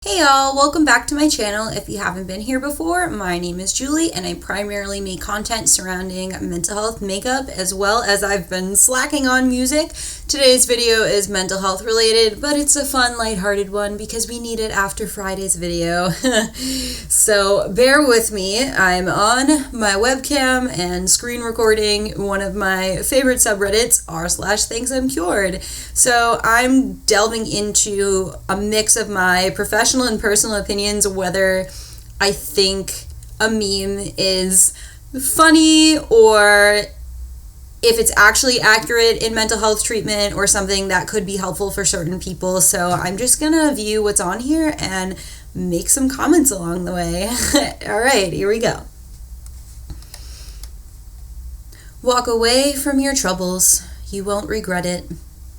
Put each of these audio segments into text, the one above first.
Hey y'all, welcome back to my channel. If you haven't been here before, my name is Julie and I primarily make content surrounding mental health makeup as well as I've been slacking on music. Today's video is mental health related, but it's a fun, lighthearted one because we need it after Friday's video. So bear with me. I'm on my webcam and screen recording one of my favorite subreddits, r/thanksimcured. So I'm delving into a mix of my professional and personal opinions, whether I think a meme is funny or if it's actually accurate in mental health treatment or something that could be helpful for certain people. So I'm just gonna view what's on here and make some comments along the way. All right, here we go. Walk away from your troubles. You won't regret it.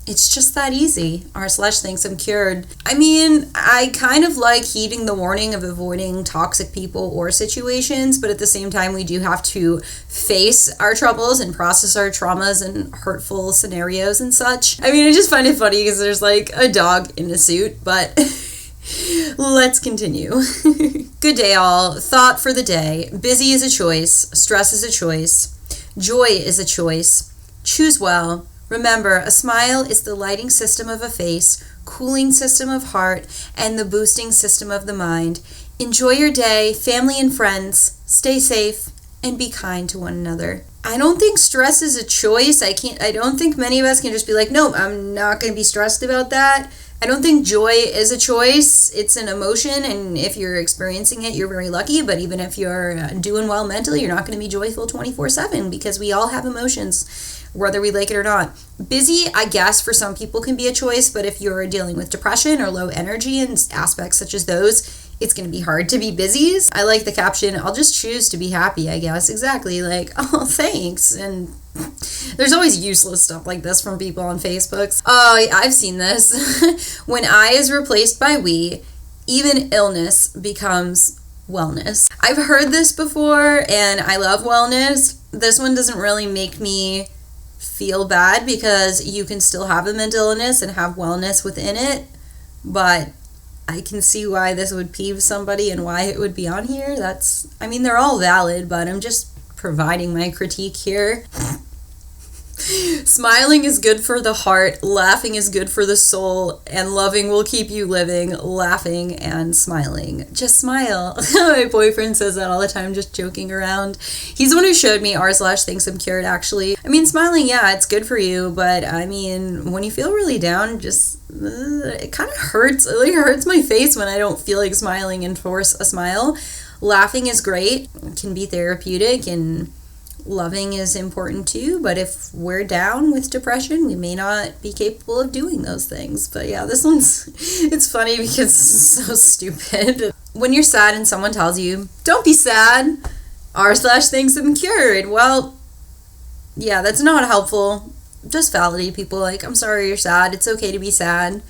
It's just that easy. r/thanksimcured. I mean, I kind of like heeding the warning of avoiding toxic people or situations, but at the same time, we do have to face our troubles and process our traumas and hurtful scenarios and such. I mean, I just find it funny because there's like a dog in a suit, but let's continue. Good day, all. Thought for the day. Busy is a choice. Stress is a choice. Joy is a choice. Choose well. Remember, a smile is the lighting system of a face, cooling system of heart, and the boosting system of the mind. Enjoy your day, family and friends, stay safe, and be kind to one another. I don't think stress is a choice. I don't think many of us can just be like, no, I'm not going to be stressed about that. I don't think joy is a choice. It's an emotion, and if you're experiencing it, you're very lucky. But even if you're doing well mentally, you're not going to be joyful 24/7 because we all have emotions, whether we like it or not. Busy, I guess, for some people can be a choice, but if you're dealing with depression or low energy and aspects such as those, it's going to be hard to be busy. I like the caption, I'll just choose to be happy, I guess. Exactly, like, oh, thanks. And there's always useless stuff like this from people on Facebook. Oh, I've seen this. When I is replaced by we, even illness becomes wellness. I've heard this before, and I love wellness. This one doesn't really make me feel bad because you can still have a mental illness and have wellness within it, but I can see why this would peeve somebody and why it would be on here. I mean, they're all valid, but I'm just providing my critique here. Smiling is good for the heart, laughing is good for the soul, and loving will keep you living, laughing and smiling. Just smile. My boyfriend says that all the time, just joking around. He's the one who showed me r/thanksimcured, actually. I mean, smiling, yeah, it's good for you, but I mean, when you feel really down, just, it kind of hurts. It really hurts my face when I don't feel like smiling and force a smile. Laughing is great, it can be therapeutic, and loving is important too, but if we're down with depression, we may not be capable of doing those things. But yeah, this one's, it's funny because it's so stupid. When you're sad and someone tells you, don't be sad, r/thanksimcured. Well, yeah, that's not helpful. Just validate people, like, I'm sorry you're sad, it's okay to be sad.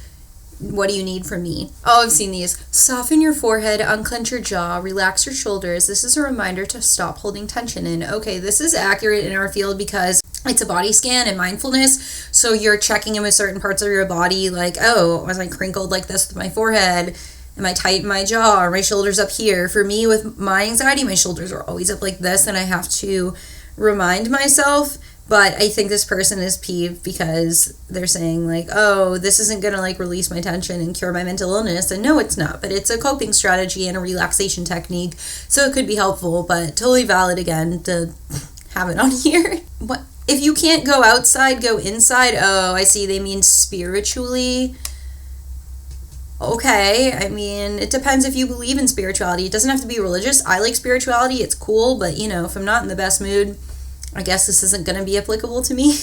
What do you need from me? Oh, I've seen these. Soften your forehead, unclench your jaw, relax your shoulders. This is a reminder to stop holding tension in. Okay, this is accurate in our field because it's a body scan and mindfulness. So you're checking in with certain parts of your body, like, oh, was I crinkled like this with my forehead? Am I tight in my jaw? Are my shoulders up here? For me, with my anxiety, my shoulders are always up like this, and I have to remind myself. But I think this person is peeved because they're saying like, oh, this isn't going to like release my tension and cure my mental illness. And no, it's not. But it's a coping strategy and a relaxation technique. So it could be helpful, but totally valid again to have it on here. What if you can't go outside, go inside? Oh, I see. They mean spiritually. Okay, I mean, it depends if you believe in spirituality. It doesn't have to be religious. I like spirituality. It's cool. But, you know, if I'm not in the best mood, I guess this isn't going to be applicable to me.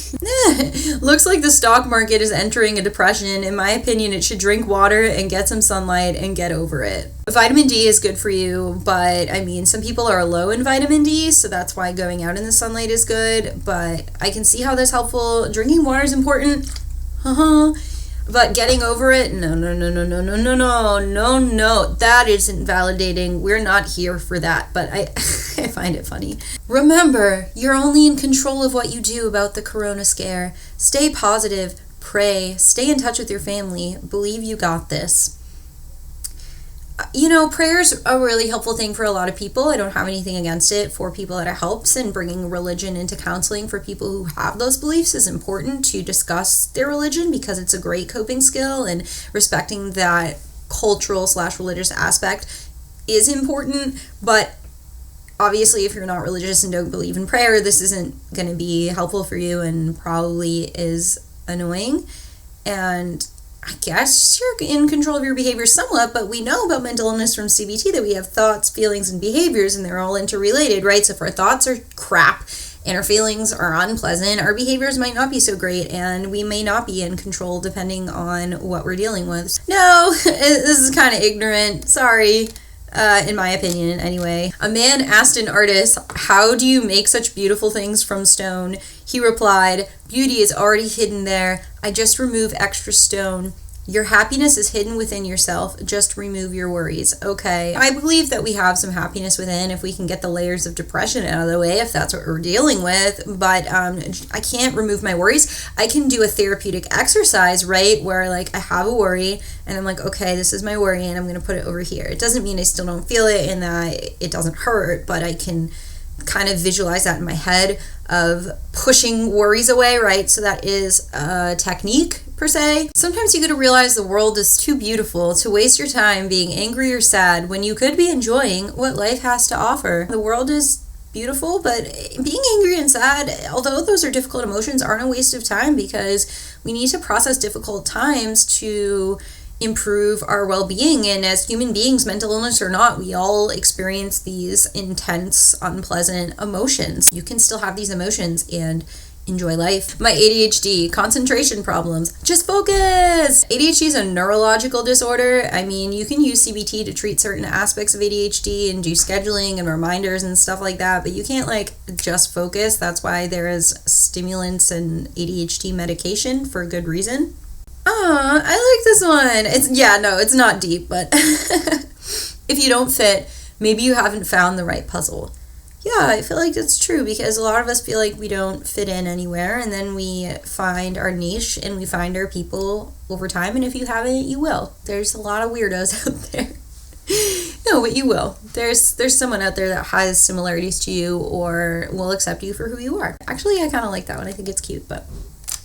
Looks like the stock market is entering a depression. In my opinion, it should drink water and get some sunlight and get over it. Vitamin D is good for you, but I mean, some people are low in vitamin D, so that's why going out in the sunlight is good, but I can see how that's helpful. Drinking water is important. But getting over it, no. That isn't validating. We're not here for that, but I find it funny. Remember, you're only in control of what you do about the corona scare. Stay positive, pray, stay in touch with your family, believe you got this. Prayer's a really helpful thing for a lot of people. I don't have anything against it for people that it helps, and bringing religion into counseling for people who have those beliefs is important to discuss their religion because it's a great coping skill, and respecting that cultural/religious aspect is important. But obviously, if you're not religious and don't believe in prayer, this isn't going to be helpful for you and probably is annoying. And I guess you're in control of your behavior somewhat, but we know about mental illness from CBT that we have thoughts, feelings, and behaviors, and they're all interrelated, right? So if our thoughts are crap and our feelings are unpleasant, our behaviors might not be so great, and we may not be in control depending on what we're dealing with. No, this is kind of ignorant. Sorry. In my opinion, anyway. A man asked an artist, "How do you make such beautiful things from stone?" He replied, "Beauty is already hidden there. I just remove extra stone. Your happiness is hidden within yourself. Just remove your worries." Okay, I believe that we have some happiness within if we can get the layers of depression out of the way, if that's what we're dealing with. But I can't remove my worries. I can do a therapeutic exercise, right, where like I have a worry and I'm like, okay, this is my worry and I'm going to put it over here. It doesn't mean I still don't feel it and that it doesn't hurt, but I can kind of visualize that in my head of pushing worries away, right? So that is a technique per se. Sometimes you gotta realize the world is too beautiful to waste your time being angry or sad when you could be enjoying what life has to offer. The world is beautiful, but being angry and sad, although those are difficult emotions, aren't a waste of time because we need to process difficult times to improve our well-being. And as human beings, mental illness or not, we all experience these intense, unpleasant emotions. You can still have these emotions and enjoy life. My ADHD, concentration problems, just focus. ADHD is a neurological disorder. I mean, you can use CBT to treat certain aspects of ADHD and do scheduling and reminders and stuff like that, but you can't like just focus. That's why there is stimulants and ADHD medication for good reason. I like this one. It's not deep, but if you don't fit, maybe you haven't found the right puzzle. Yeah, I feel like it's true because a lot of us feel like we don't fit in anywhere, and then we find our niche and we find our people over time, and if you haven't, you will. There's a lot of weirdos out there. No, but you will. There's someone out there that has similarities to you or will accept you for who you are. Actually, I kind of like that one. I think it's cute, but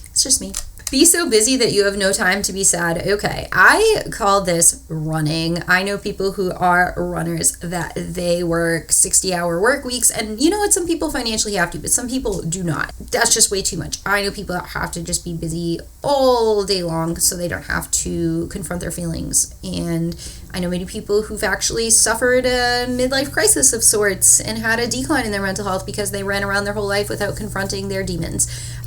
it's just me. Be so busy that you have no time to be sad. Okay, I call this running. I know people who are runners that they work 60-hour work weeks, and you know what? Some people financially have to, but some people do not. That's just way too much. I know people that have to just be busy all day long so they don't have to confront their feelings. And I know many people who've actually suffered a midlife crisis of sorts and had a decline in their mental health because they ran around their whole life without confronting their demons.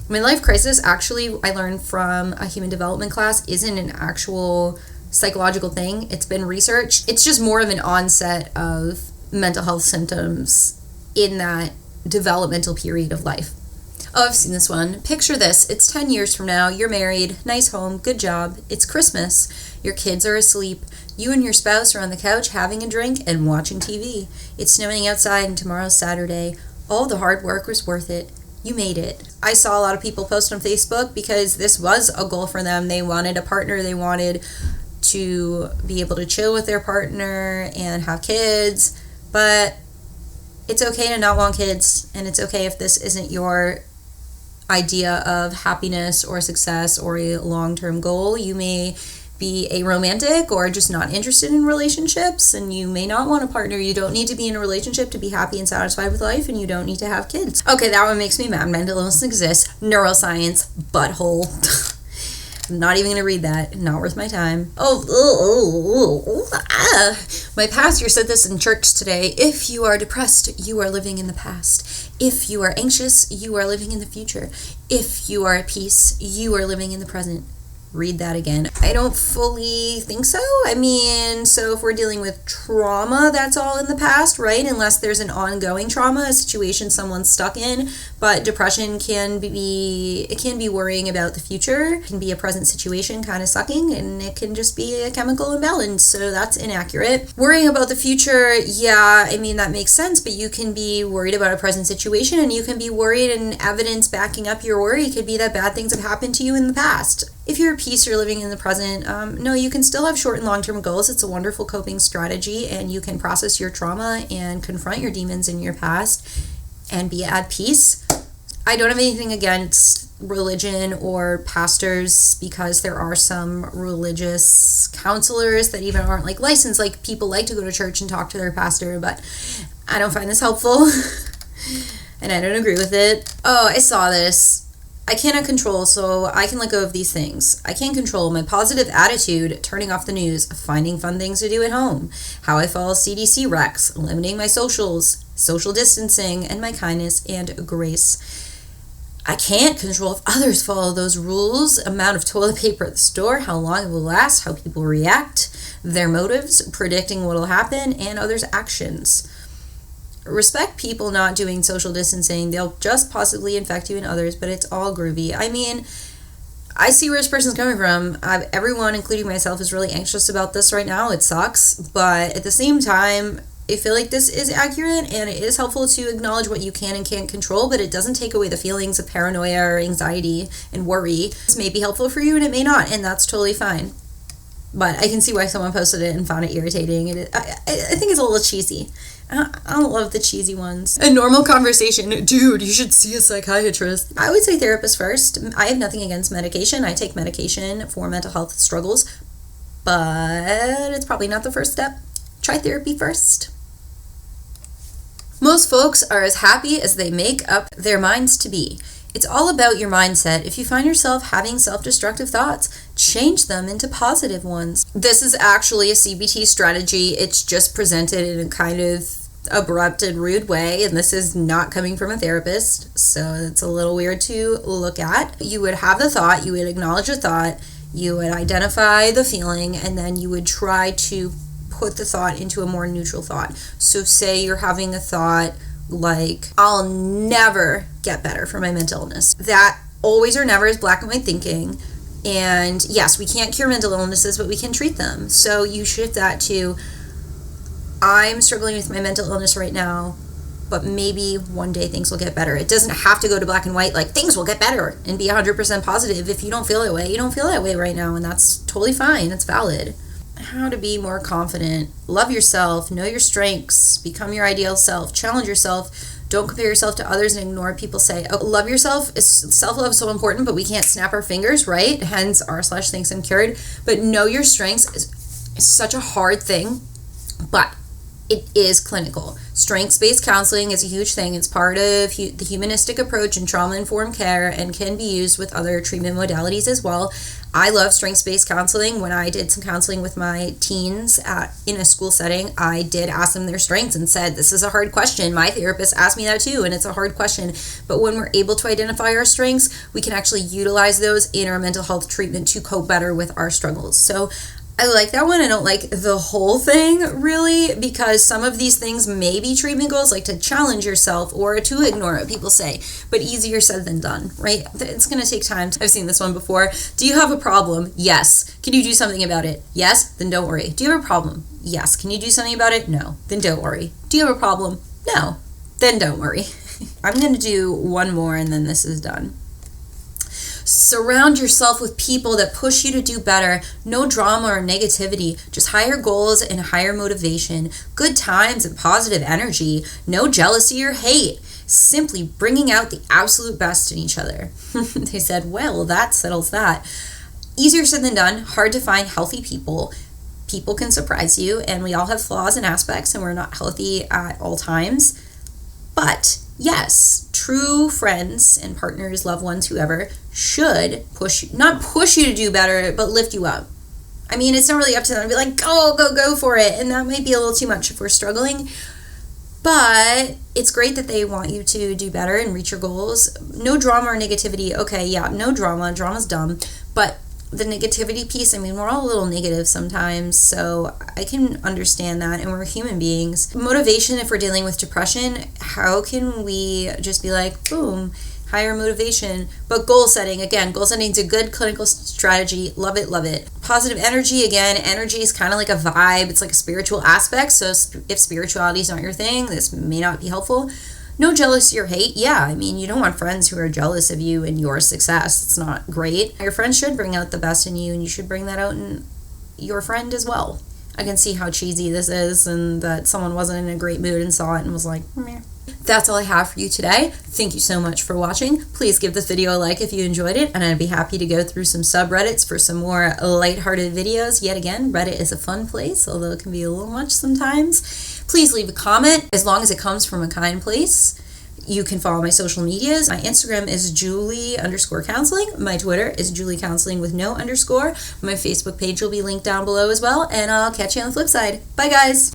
Midlife crisis, actually, I learned from a human development class, isn't an actual psychological thing. It's been researched. It's just more of an onset of mental health symptoms in that developmental period of life. Oh, I've seen this one. Picture this. It's 10 years from now. You're married. Nice home. Good job. It's Christmas. Your kids are asleep. You and your spouse are on the couch having a drink and watching TV. It's snowing outside and tomorrow's Saturday. All the hard work was worth it. You made it. I saw a lot of people post on Facebook because this was a goal for them. They wanted a partner. They wanted to be able to chill with their partner and have kids. But it's okay to not want kids. And it's okay if this isn't your idea of happiness or success or a long-term goal. You may be a romantic or just not interested in relationships, and you may not want a partner. You don't need to be in a relationship to be happy and satisfied with life, and you don't need to have kids. Okay, that one makes me mad. Mental illness exists. Neuroscience. Butthole. I'm not even going to read that. Not worth my time. My pastor said this in church today. If you are depressed, you are living in the past. If you are anxious, you are living in the future. If you are at peace, you are living in the present. Read that again. I don't fully think so. I mean, so if we're dealing with trauma, that's all in the past, right? Unless there's an ongoing trauma, a situation someone's stuck in. But depression can be worrying about the future. It can be a present situation kind of sucking, and it can just be a chemical imbalance. So that's inaccurate. Worrying about the future, yeah, I mean, that makes sense, but you can be worried about a present situation, and you can be worried, and evidence backing up your worry could be that bad things have happened to you in the past. If you're at peace, you're living in the present, no, you can still have short and long-term goals. It's a wonderful coping strategy, and you can process your trauma and confront your demons in your past and be at peace. I don't have anything against religion or pastors, because there are some religious counselors that even aren't like licensed. Like, people like to go to church and talk to their pastor, but I don't find this helpful and I don't agree with it. Oh, I saw this. I cannot control, so I can let go of these things. I can control my positive attitude, turning off the news, finding fun things to do at home, how I follow CDC recs, limiting my socials, social distancing, and my kindness and grace. I can't control if others follow those rules, amount of toilet paper at the store, how long it will last, how people react, their motives, predicting what will happen, and others' actions. Respect people not doing social distancing. They'll just possibly infect you and others, but it's all groovy. I mean, I see where this person's coming from. Everyone, including myself, is really anxious about this right now. It sucks, but at the same time, I feel like this is accurate, and it is helpful to acknowledge what you can and can't control, but it doesn't take away the feelings of paranoia or anxiety and worry. This may be helpful for you, and it may not, and that's totally fine. But I can see why someone posted it and found it irritating. I think it's a little cheesy. I don't love the cheesy ones. A normal conversation, dude, you should see a psychiatrist. I would say therapist first. I have nothing against medication. I take medication for mental health struggles, but it's probably not the first step. Try therapy first. Most folks are as happy as they make up their minds to be. It's all about your mindset. If you find yourself having self-destructive thoughts, change them into positive ones. This is actually a CBT strategy. It's just presented in a kind of abrupt and rude way, and this is not coming from a therapist, so it's a little weird to look at. You would have the thought, you would acknowledge the thought, you would identify the feeling, and then you would try to put the thought into a more neutral thought. So say you're having a thought like, I'll never get better from my mental illness. That always or never is black and white thinking. And yes, we can't cure mental illnesses, but we can treat them. So you shift that to, I'm struggling with my mental illness right now, but maybe one day things will get better. It doesn't have to go to black and white, like things will get better, and be 100% positive. If you don't feel that way, you don't feel that way right now, and that's totally fine. It's valid. How to be more confident. Love yourself. Know your strengths. Become your ideal self. Challenge yourself. Don't compare yourself to others and ignore what people say. Oh, love yourself. Self-love is so important, but we can't snap our fingers, right? Hence r/thanksimcured. But know your strengths is such a hard thing, but it is clinical. Strengths-based counseling is a huge thing. It's part of the humanistic approach in trauma-informed care and can be used with other treatment modalities as well. I love strengths-based counseling. When I did some counseling with my teens in a school setting, I did ask them their strengths and said, this is a hard question. My therapist asked me that too, and it's a hard question. But when we're able to identify our strengths, we can actually utilize those in our mental health treatment to cope better with our struggles. So I like that one. I don't like the whole thing, really, because some of these things may be treatment goals, like to challenge yourself or to ignore what people say, but easier said than done, right? It's going to take time. I've seen this one before. Do you have a problem? Yes. Can you do something about it? Yes. Then don't worry. Do you have a problem? Yes. Can you do something about it? No. Then don't worry. Do you have a problem? No. Then don't worry. I'm going to do one more and then this is done. Surround yourself with people that push you to do better. No drama or negativity, just higher goals and higher motivation, good times and positive energy, no jealousy or hate, simply bringing out the absolute best in each other. They said, well, that settles that. Easier said than done, hard to find healthy people. People can surprise you, and we all have flaws and aspects, and we're not healthy at all times. But yes, true friends and partners, loved ones, whoever, should not push you to do better, but lift you up. I mean, it's not really up to them to be like, go for it. And that might be a little too much if we're struggling. But it's great that they want you to do better and reach your goals. No drama or negativity. Okay, yeah, no drama. Drama's dumb. But the negativity piece, I mean, we're all a little negative sometimes, so I can understand that, and we're human beings. Motivation, if we're dealing with depression, how can we just be like, boom, higher motivation? But goal setting, again, goal setting is a good clinical strategy. Love it, love it. Positive energy, again, energy is kind of like a vibe. It's like a spiritual aspect, so if spirituality is not your thing, this may not be helpful. No jealousy or hate. Yeah, I mean, you don't want friends who are jealous of you and your success. It's not great. Your friends should bring out the best in you, and you should bring that out in your friend as well. I can see how cheesy this is, and that someone wasn't in a great mood and saw it and was like, meh. That's all I have for you today. Thank you so much for watching. Please give this video a like if you enjoyed it, and I'd be happy to go through some subreddits for some more lighthearted videos. Yet again, Reddit is a fun place, although it can be a little much sometimes. Please leave a comment, as long as it comes from a kind place. You can follow my social medias. My Instagram is Julie_counseling. My Twitter is JulieCounseling with no underscore. My Facebook page will be linked down below as well, and I'll catch you on the flip side. Bye, guys.